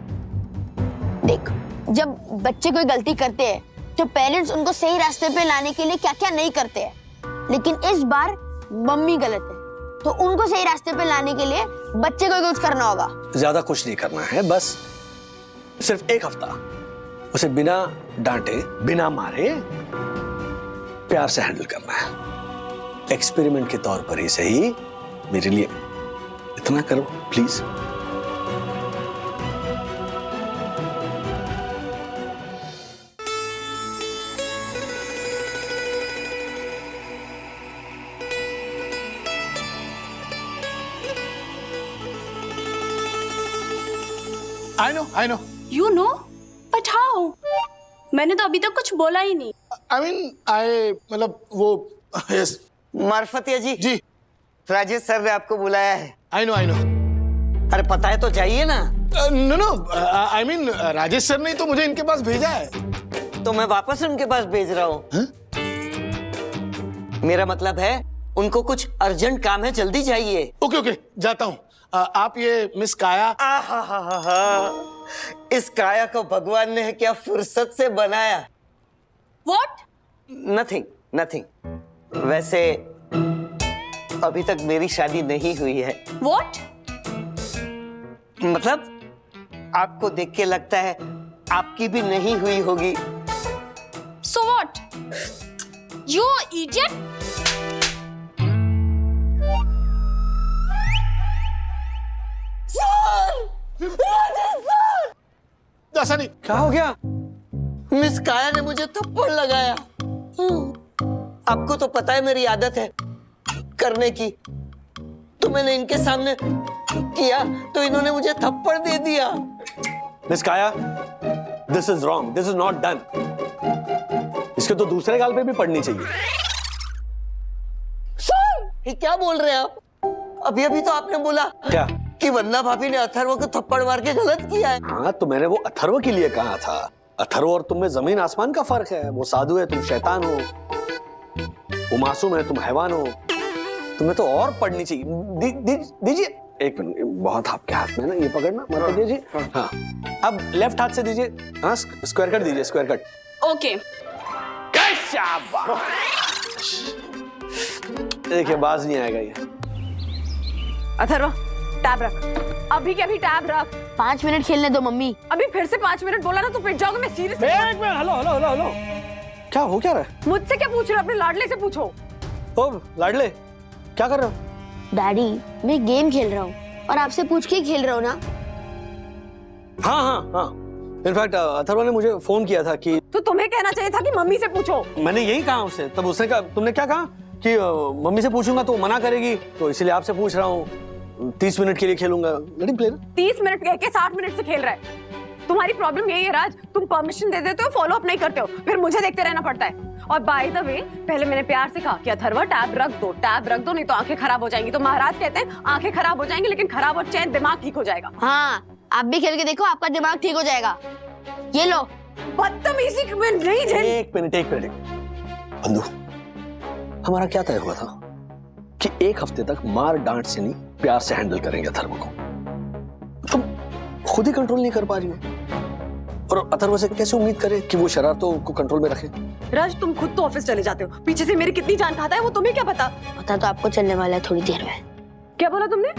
C: देख, जब बच्चे कोई गलती करते हैं तो पेरेंट्स उनको सही रास्ते पे लाने के लिए क्या क्या नहीं करते हैं, लेकिन इस बार मम्मी गलत है तो उनको सही रास्ते पे लाने के लिए बच्चे को कुछ करना होगा।
B: ज्यादा कुछ नहीं करना है, बस सिर्फ एक हफ्ता उसे बिना डांटे बिना मारे प्यार से हैंडल करना है। एक्सपेरिमेंट के तौर पर ही सही, मेरे लिए इतना करो please.
H: I know.
C: You know? But how? मैंने तो अभी तक कुछ बोला ही नहीं।
H: I mean, मतलब वो yes.
M: मार्फतिया जी
H: जी
M: राजेश सर ने आपको बुलाया है।
H: I know.
M: अरे पता है तो जाइए ना।
H: No, I mean Rajesh sir ने तो मुझे इनके पास भेजा है।
M: तो मैं वापस उनके पास भेज रहा हूँ। मेरा मतलब है उनको कुछ अर्जेंट काम है, जल्दी जाइए।
H: ओके जाता हूँ। आप ये मिस काया।
M: इस काया को भगवान ने क्या फुर्सत से बनाया।
C: What?
M: नथिंग। वैसे अभी तक मेरी शादी नहीं हुई है।
C: What?
M: मतलब आपको देख के लगता है आपकी भी नहीं हुई होगी।
C: So what? You idiot!
H: ऐसा नहीं।
B: क्या हो गया?
M: मिस काया ने मुझे थप्पड़ लगाया। आपको तो पता है मेरी आदत है करने की, तो मैंने इनके सामने किया तो इन्होंने मुझे थप्पड़ दे दिया।
B: मिस काया, this is wrong, this is not done. इसके तो दूसरे गाल पे भी पड़नी चाहिए।
M: ये क्या बोल रहे हैं आप? अभी तो आपने बोला
B: क्या
M: कि वंदना भाभी ने अथर्व को थप्पड़ मार के गलत किया है।
B: हाँ, तो मैंने वो अथर्व के लिए कहा था। अथर्व और तुम में जमीन आसमान का फर्क है। वो साधु है, तुम शैतान हो। वो मासूम है, तुम हैवान हो। तुम्हें तो और पढ़नी चाहिए। दीजिए एक मिनट, बहुत आपके हाथ में ना, ये पकड़ना मत दीजिए। हाँ, अब लेफ्ट हाथ से दीजिए। हाँ, स्क्वायर कट दीजिए, स्क्वायर कट।
C: Okay.
B: देखिए, बाज नहीं आएगा ये।
G: अथर्व, टैब रख। अभी के अभी टैब रख।
C: 5 मिनट खेलने दो मम्मी।
G: अभी फिर से 5 मिनट बोला ना तो पिट जाओगे। मैं सीरियस।
B: एक मिनट, हेलो। क्या हो क्या रहा है?
G: मुझसे क्या पूछ रहे हो? अपने लाडले से पूछो।
B: ओ लाडले, क्या कर रहे हो?
C: डैडी, मैं गेम खेल रहा हूँ और आपसे पूछ के ही खेल रहा हूँ ना।
B: हाँ। इनफैक्ट अथर्व ने मुझे फोन किया था कि
G: तो तुम्हें कहना चाहिए था कि मम्मी से पूछो।
B: मैंने यही कहा उससे। तब उसने कहा, तुमने क्या कहा कि मम्मी से पूछूंगा तो मना करेगी, तो इसलिए आपसे पूछ रहा हूँ। 30 मिनट के लिए खेलूंगा। Let him play.
G: 30 मिनट कह के 60 मिनट से खेल रहा है। तुम्हारी प्रॉब्लम यही है राज, तुम परमिशन दे देते हो, फॉलो अप नहीं करते हो, फिर मुझे देखते रहना पड़ता है। और बाय द वे, पहले मैंने प्यार से कहा कि अथर्व टैब रख दो, नहीं तो आंखें खराब हो जाएंगी। तो महाराज कहते हैं आंखें खराब हो जाएंगी, लेकिन खराब और चैन दिमाग ठीक हो जाएगा।
C: हाँ, आप भी खेल के देखो, आपका दिमाग ठीक हो जाएगा। ये लो।
G: बदतमीजी में नहीं झेल।
B: एक मिनट। बंधु, हमारा क्या तय हुआ था कि एक हफ्ते तक मार डांट से नहीं, प्यार से हैंडल करेंगे अथर्व को। तुम खुद ही कंट्रोल नहीं कर पा रही हो, और अथर्व से कैसे उम्मीद करे कि वो शरारतों को कंट्रोल में रखे?
G: राज, तुम खुद तो ऑफिस चले जाते हो, पीछे से मेरी कितनी जान खाता है वो तुम्हें क्या पता?
C: पता तो आपको चलने वाला है थोड़ी देर में।
G: क्या बोला तुमने?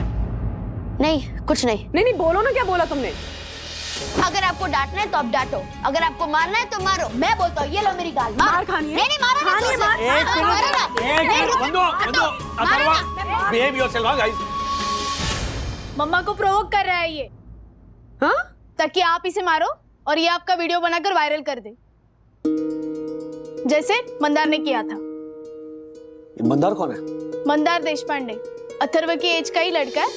C: नहीं, कुछ नहीं।
G: नहीं बोलो ना, क्या बोला तुमने?
C: अगर आपको डांटना है तो आप डांटो, अगर आपको मारना है तो मारो। मैं बोलता हूँ, ये लो मेरी गाल।
G: मार खानी है?
C: नहीं, मारो ना।
B: Behave yourself guys.
N: मम्मा को प्रोवोक कर रहा है ये।
G: हाँ?
N: ताकि आप इसे मारो और ये आपका वीडियो बनाकर वायरल कर दे, जैसे मंदार ने किया था।
B: मंदार कौन है?
N: मंदार देशपांडे, अथर्व की एज का ही लड़का है,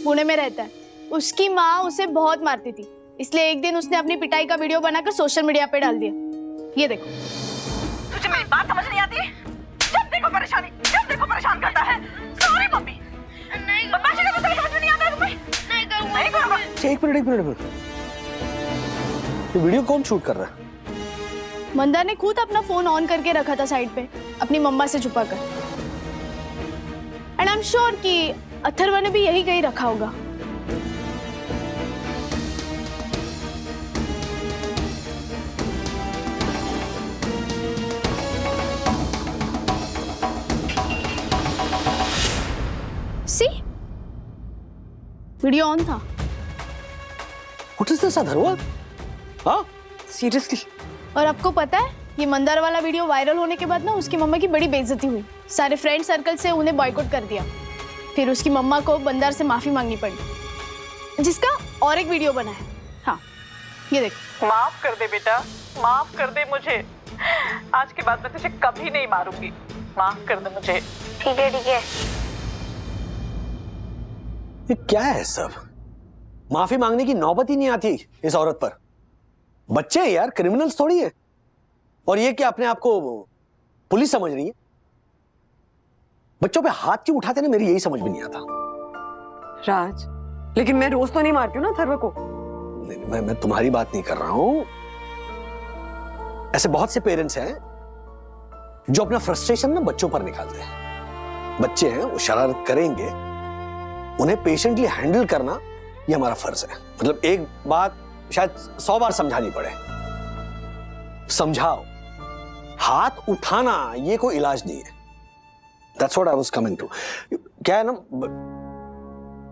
N: पुणे में रहता है। उसकी माँ उसे बहुत मारती थी, इसलिए एक दिन उसने अपनी पिटाई का वीडियो बनाकर सोशल मीडिया पे डाल दिया। ये देखो।
G: तुझे मेरी बात समझ नहीं आती? जब देखो परेशान करता है। Sorry mummy. नहीं, नहीं करूंगा।
B: एक मिनट, ये वीडियो कौन शूट कर रहा है?
N: मंदार ने खुद अपना फोन ऑन करके रखा था साइड पे, अपनी मम्मा से छुपा कर। एंड आई एम श्योर कि अथर्व ने भी यही कहीं रखा होगा। सी, वीडियो ऑन था।
B: What is this, Atharva? हाँ?
G: सीरियसली?
N: और आपको पता है, ये मंदार वाला वीडियो वायरल होने के बाद ना उसकी मम्मा की बड़ी बेइज्जती हुई। सारे फ्रेंड सर्कल से उन्हें बॉयकॉट कर दिया। फिर उसकी मम्मा को मंदार से माफी मांगनी पड़ी, जिसका और एक वीडियो बना है। हाँ, ये देख।
G: माफ कर दे बेटा, माफ कर दे मुझे। आज के बाद मैं तुझे कभी नहीं मारूंगी। माफ कर दे मुझे।
C: ठीक है।
B: ये क्या है सब? माफी मांगने की नौबत ही नहीं आती इस औरत पर। बच्चे हैं यार, क्रिमिनल्स थोड़ी है। और ये क्या अपने आप को पुलिस समझ रही है? बच्चों पे हाथ क्यों उठाते ना, मेरी यही समझ में नहीं आता।
G: राज, लेकिन मैं रोज तो नहीं मारती हूँ ना अथर्व को।
B: नहीं, मैं तुम्हारी बात नहीं कर रहा हूं। ऐसे बहुत से पेरेंट्स हैं जो अपना फ्रस्ट्रेशन ना बच्चों पर निकालते हैं। बच्चे हैं, वो शरारत करेंगे, उन्हें पेशेंटली हैंडल करना ये हमारा फर्ज है। मतलब एक बात शायद 100 बार समझानी पड़े। समझाओ, हाथ उठाना ये कोई इलाज नहीं है। That's what I was coming to. क्या है ना,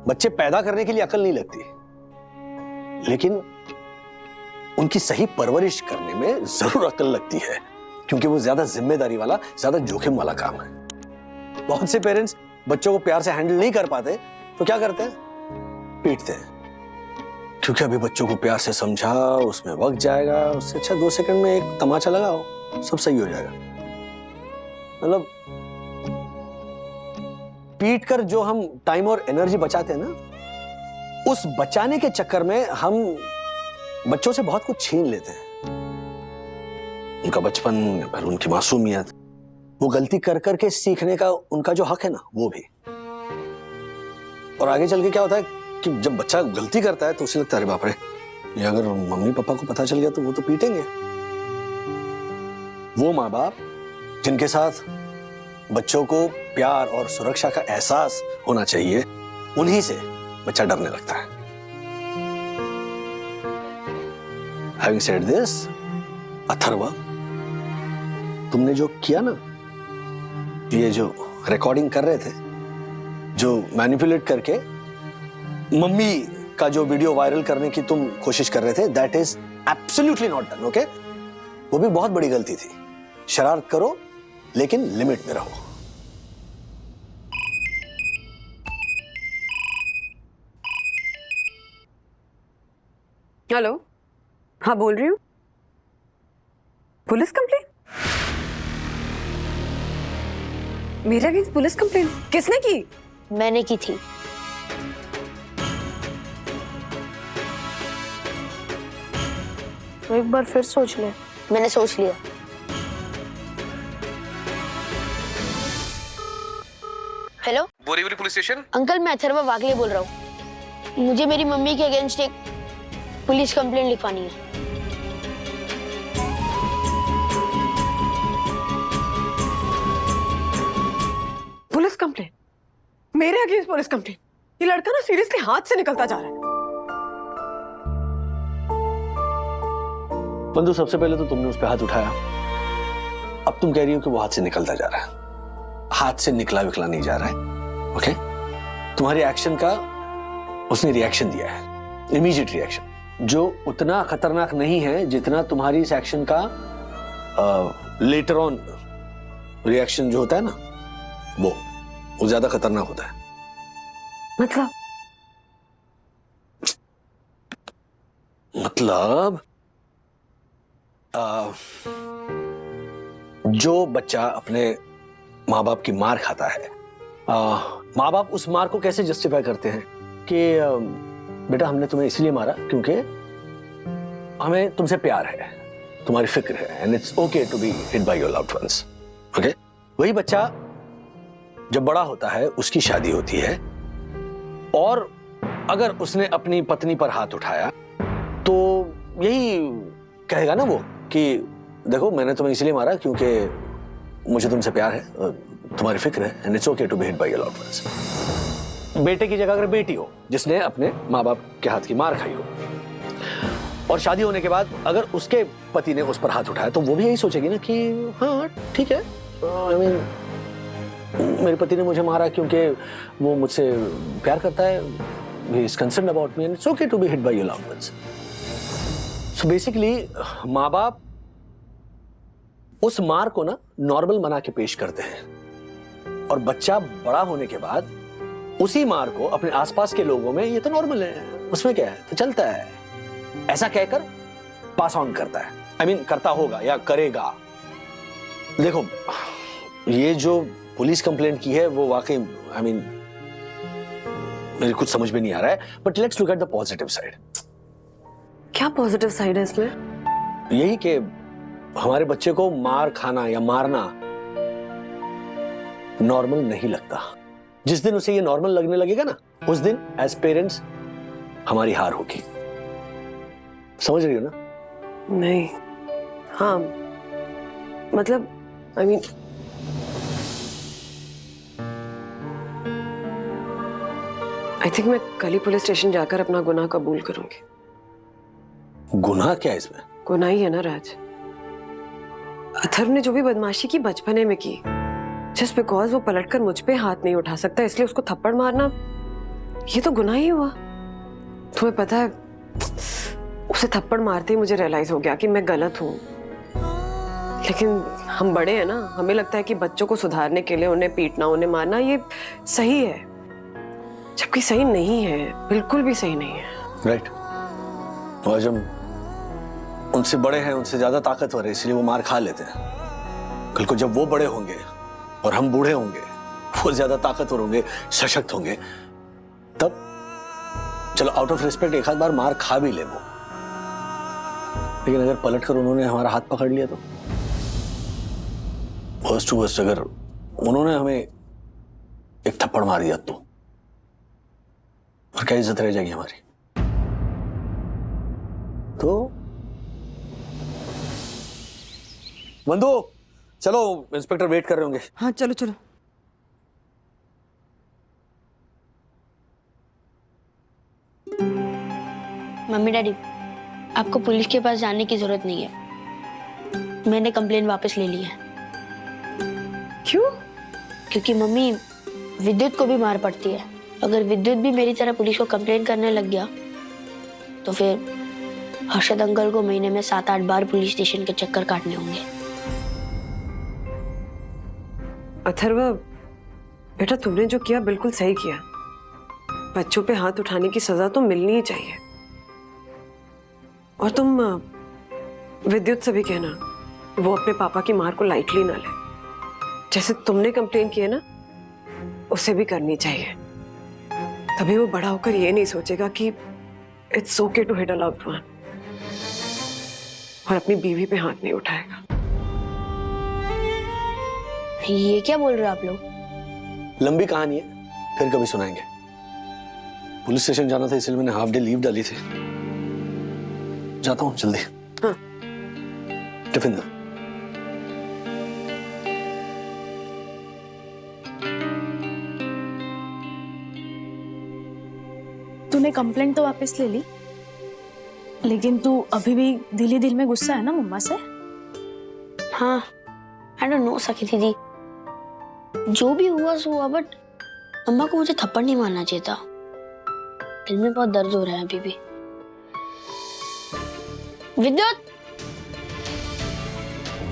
B: बच्चे पैदा करने के लिए अकल नहीं लगती, लेकिन उनकी सही परवरिश करने में जरूर अकल लगती है, क्योंकि वो ज्यादा जिम्मेदारी वाला, ज्यादा जोखिम वाला काम है। बहुत से पेरेंट्स बच्चों को प्यार से हैंडल नहीं कर पाते तो क्या करते हैं? पीटते हैं। क्योंकि अभी बच्चों को प्यार से समझा, उसमें वक्त जाएगा, उससे अच्छा 2 सेकंड में एक तमाचा लगाओ, सब सही हो जाएगा। मतलब पीट कर जो हम टाइम और एनर्जी बचाते हैं ना, उस बचाने के चक्कर में हम बच्चों से बहुत कुछ छीन लेते हैं। उनका बचपन, उनकी मासूमियत, वो गलती कर करके सीखने का उनका जो हक है ना, वो भी। और आगे चल के क्या होता है कि जब बच्चा गलती करता है तो उसे लगता है, अरे बाप रे, ये अगर मम्मी पापा को पता चल गया तो वो तो पीटेंगे। वो माँ बाप जिनके साथ बच्चों को प्यार और सुरक्षा का एहसास होना चाहिए, उन्हीं से बच्चा डरने लगता है। Having said this, अथर्व, तुमने जो किया ना, ये जो रिकॉर्डिंग कर रहे थे, जो मैनिपुलेट करके मम्मी का जो वीडियो वायरल करने की तुम कोशिश कर रहे थे, that is absolutely not done, okay? वो भी बहुत बड़ी गलती थी। शरारत करो लेकिन लिमिट में रहो।
G: हेलो, हाँ बोल रही हूँ। Police complaint? मेरे अगेंस्ट पुलिस कंप्लेंट किसने की?
C: मैंने की थी।
N: तो एक बार फिर सोच ले।
C: मैंने सोच लिया। Hello,
I: Borivali police station.
C: Uncle, मैं अथर्व वागले बोल रहा हूँ। मुझे मेरी मम्मी के अगेंस्ट एक पुलिस कंप्लेंट लिखवानी है।
G: Police complaint? मेरे अगेंस्ट पुलिस कंप्लेंट? ये लड़का ना सीरियसली हाथ से निकलता जा रहा है।
B: बंधु, सबसे पहले तो तुमने उस पर हाथ उठाया, अब तुम कह रही हो कि वो हाथ से निकलता जा रहा है। हाथ से निकला विकला नहीं जा रहा है, ओके? तुम्हारे एक्शन का उसने रिएक्शन दिया है, इमीडिएट रिएक्शन, जो उतना खतरनाक नहीं है जितना ነገር इस एक्शन का लेटर ऑन रिएक्शन जो होता है ना, वो ज्यादा खतरनाक होता है। मतलब जो बच्चा अपने माँ बाप की मार खाता है, माँ बाप उस मार को कैसे जस्टिफाई करते हैं कि बेटा हमने तुम्हें इसलिए मारा क्योंकि हमें तुमसे प्यार है, तुम्हारी फिक्र है, and it's okay to be hit by your loved ones, okay? वही बच्चा जब बड़ा होता है, उसकी शादी होती है और अगर उसने अपनी पत्नी पर हाथ उठाया तो यही कहेगा ना वो कि देखो मैंने तुम्हें इसलिए मारा क्योंकि मुझे तुमसे प्यार है, तुम्हारी फिक्र है, and it's okay to be hit by your loved ones. बेटे की जगह अगर बेटी हो जिसने अपने माँ बाप के हाथ की मार खाई हो, और शादी होने के बाद अगर उसके पति ने उस पर हाथ उठाया तो वो भी यही सोचेगी ना कि हाँ ठीक है, आई मीन मेरे पति ने मुझे मारा क्योंकि वो मुझसे प्यार करता है, he is concerned about me and it's okay to be hit by your loved ones. So basically माँ बाप उस मार को ना नॉर्मल बना के पेश करते हैं और बच्चा बड़ा होने के बाद उसी मार को अपने आसपास के लोगों में ये तो नॉर्मल है, उसमें क्या है, तो चलता है, ऐसा कहकर पास ऑन करता है। I mean करता होगा या करेगा। देखो ये जो पुलिस कंप्लेंट की है वो वाकई I mean मेरे कुछ समझ में नहीं आ रहा है, but let's look at the positive side.
G: क्या पॉजिटिव साइड है इसमें?
B: यही कि हमारे बच्चे को मार खाना या मारना नॉर्मल नहीं लगता। जिस दिन उसे ये नॉर्मल लगने लगेगा ना, उस दिन एज पेरेंट्स हमारी हार होगी। समझ रही हो ना?
G: नहीं, हाँ मतलब आई मीन आई थिंक मैं कल ही पुलिस स्टेशन जाकर अपना गुनाह कबूल करूंगी।
B: गुनाह क्या है इसमें?
G: गुनाह ही है ना राज। अथर्व ने जो भी बदमाशी की बचपने में की, जस्ट बिकॉज वो पलटकर मुझ पे हाथ नहीं उठा सकता इसलिए उसको थप्पड़ मारना, ये तो गुनाह ही हुआ। तुम्हें पता है उसे थप्पड़ मारते ही मुझे रियलाइज हो गया कि मैं गलत हूँ, लेकिन हम बड़े हैं ना, हमें लगता है कि बच्चों को सुधारने के लिए उन्हें पीटना, उन्हें मारना ये सही है, जबकि सही नहीं है, बिल्कुल भी सही नहीं है।
B: राइट। और जब उनसे बड़े हैं, उनसे ज्यादा ताकतवर है, इसलिए वो मार खा लेते हैं। कल को जब वो बड़े होंगे और हम बूढ़े होंगे, वो ज्यादा ताकतवर होंगे, सशक्त होंगे, तब चलो आउट ऑफ रिस्पेक्ट एक आध बार मार खा भी ले वो, लेकिन अगर पलटकर उन्होंने हमारा हाथ पकड़ लिया तो वर्स्ट टू वर्स्ट अगर उन्होंने हमें एक थप्पड़ मार दिया तो और क्या इज्जत रह जाएगी हमारी? तो बंधु चलो, इंस्पेक्टर वेट कर रहे होंगे।
G: हाँ चलो चलो।
C: मम्मी डैडी, आपको पुलिस के पास जाने की जरूरत नहीं है, मैंने कंप्लेन वापस ले ली है।
G: क्यों?
C: क्योंकि मम्मी विद्युत को भी मार पड़ती है, अगर विद्युत भी मेरी तरह पुलिस को कंप्लेन करने लग गया तो फिर हर्षद अंकल को महीने में 7-8 बार पुलिस स्टेशन के चक्कर काटने होंगे।
G: अथर्व बेटा, तुमने जो किया बिल्कुल सही किया। बच्चों पे हाथ उठाने की सजा तो मिलनी ही चाहिए। और तुम विद्युत से भी कहना वो अपने पापा की मार को लाइटली ना ले, जैसे तुमने कंप्लेन की है ना, उसे भी करनी चाहिए। तभी वो बड़ा होकर ये नहीं सोचेगा कि it's okay to hit a loved one, और अपनी बीवी पे हाथ नहीं उठाएगा।
C: ये क्या बोल रहे हो आप लोग?
B: लंबी कहानी है, फिर कभी सुनाएंगे। पुलिस स्टेशन जाना था इसलिए मैंने हाफ डे लीव डाली थी। जाता हूँ जल्दी।
G: हाँ।
B: टिफिन दो।
N: तूने कंप्लेंट तो वापस ले ली, लेकिन तू अभी भी दिल ही दिल में गुस्सा है ना मम्मा से?
C: हाँ, आई डोंट नो सखी दीदी, जो भी हुआ सो हुआ, बट अम्मा को मुझे थप्पड़ नहीं मारना चाहिए था। दिल में बहुत दर्द हो रहा है अभी भी। विद्युत!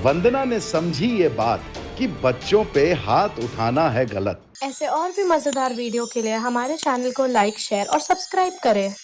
L: वंदना ने समझी ये बात कि बच्चों पे हाथ उठाना है गलत।
N: ऐसे और भी मजेदार वीडियो के लिए हमारे चैनल को लाइक, शेयर और सब्सक्राइब करें।